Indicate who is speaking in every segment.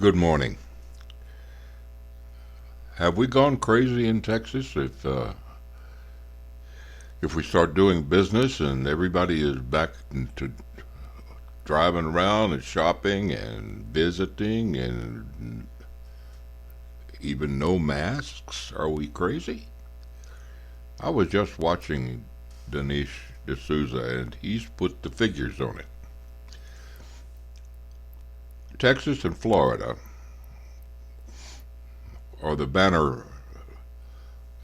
Speaker 1: Good morning. Have we gone crazy in Texas if we start doing business and everybody is back to driving around and shopping and visiting and even no masks? Are we crazy? I was just watching Dinesh D'Souza and he's put the figures on it. Texas and Florida are the banner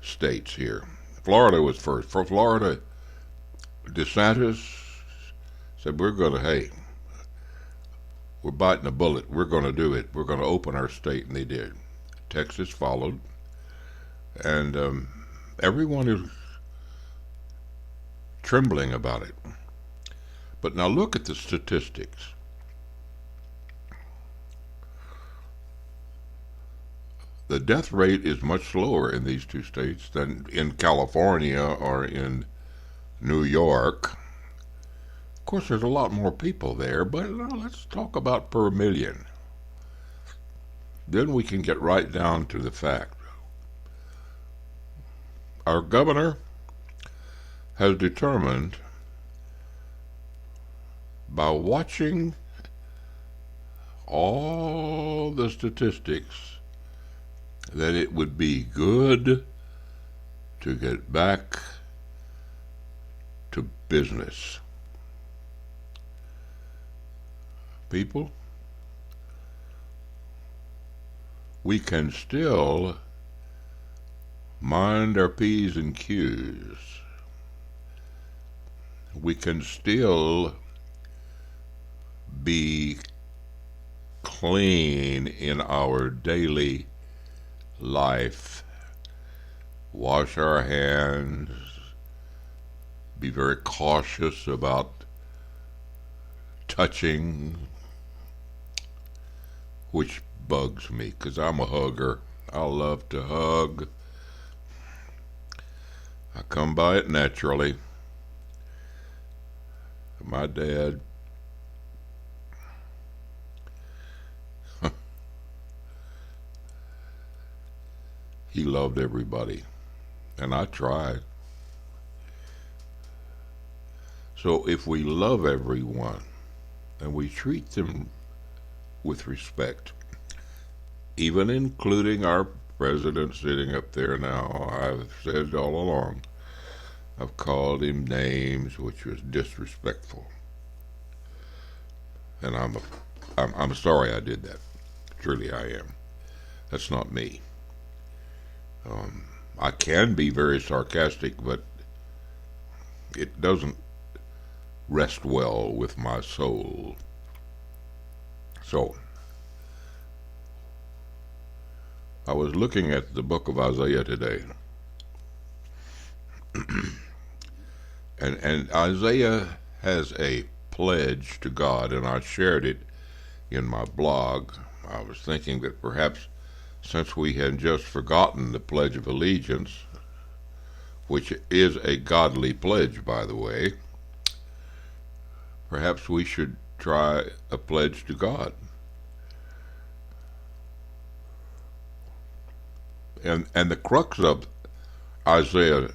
Speaker 1: states here. Florida was first. For Florida, DeSantis said, hey, we're biting a bullet. We're going to do it. We're going to open our state. And they did. Texas followed. And everyone is trembling about it. But now look at the statistics. The death rate is much lower in these two states than in California or in New York. Of course, there's a lot more people there, but let's talk about per million. Then we can get right down to the fact. Our governor has determined by watching all the statistics that it would be good to get back to business. People, we can still mind our P's and Q's. We can still be clean in our daily life, wash our hands, be very cautious about touching, which bugs me because I'm a hugger. I love to hug. I come by it naturally. My dad, he loved everybody, and I tried. So if we love everyone and we treat them with respect, even including our president sitting up there now, I've said all along, I've called him names which was disrespectful, and I'm sorry I did that. Truly I am. That's not me. I can be very sarcastic, but it doesn't rest well with my soul. So, I was looking at the book of Isaiah today, and Isaiah has a pledge to God, and I shared it in my blog. I was thinking that perhaps since we had just forgotten the Pledge of Allegiance, which is a godly pledge, by the way, perhaps we should try a pledge to God. And the crux of Isaiah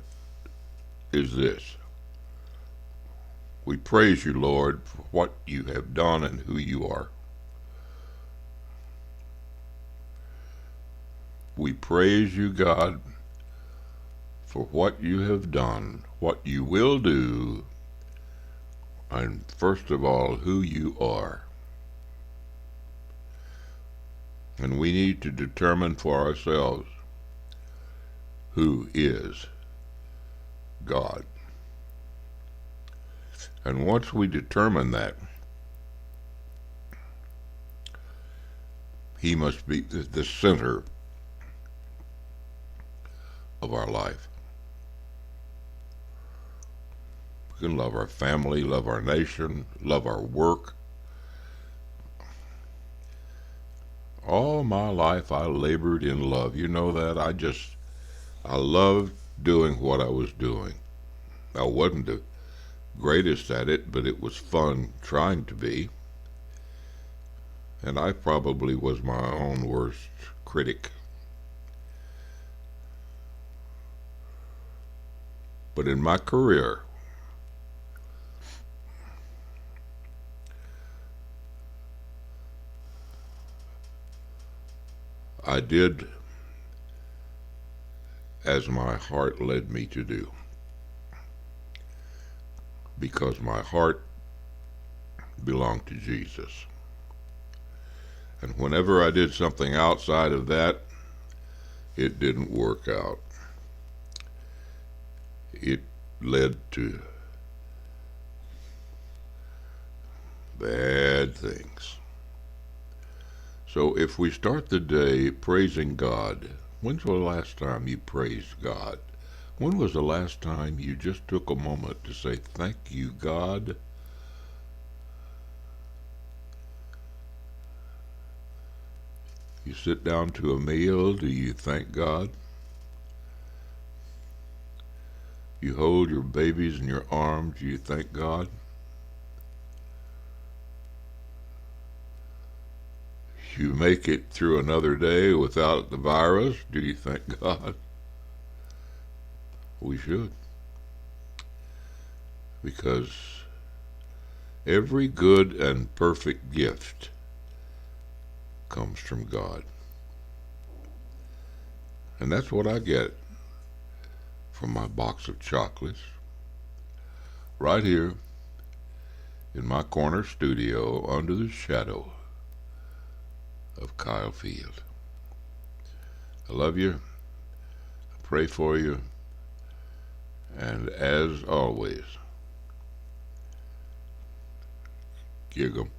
Speaker 1: is this. We praise you, Lord, for what you have done and who you are. We praise you, God, for what you have done, what you will do, and first of all, who you are. And we need to determine for ourselves who is God. And once we determine that, he must be the center of our life. We can love our family, love our nation, love our work. All my life I labored in love. You know that? I loved doing what I was doing. I wasn't the greatest at it, but it was fun trying to be. and I probably was my own worst critic. But in my career, I did as my heart led me to do, because my heart belonged to Jesus. And whenever I did something outside of that, it didn't work out. It led to bad things. So if we start the day praising God, when's the last time you praised God? When was the last time you just took a moment to say, thank you, God? You sit down to a meal, do you thank God? You hold your babies in your arms, do you thank God? You make it through another day without the virus, do you thank God? We should. Because every good and perfect gift comes from God. And that's what I get from my box of chocolates right here in my corner studio under the shadow of Kyle Field. I love you. I pray for you. And as always, gig 'em.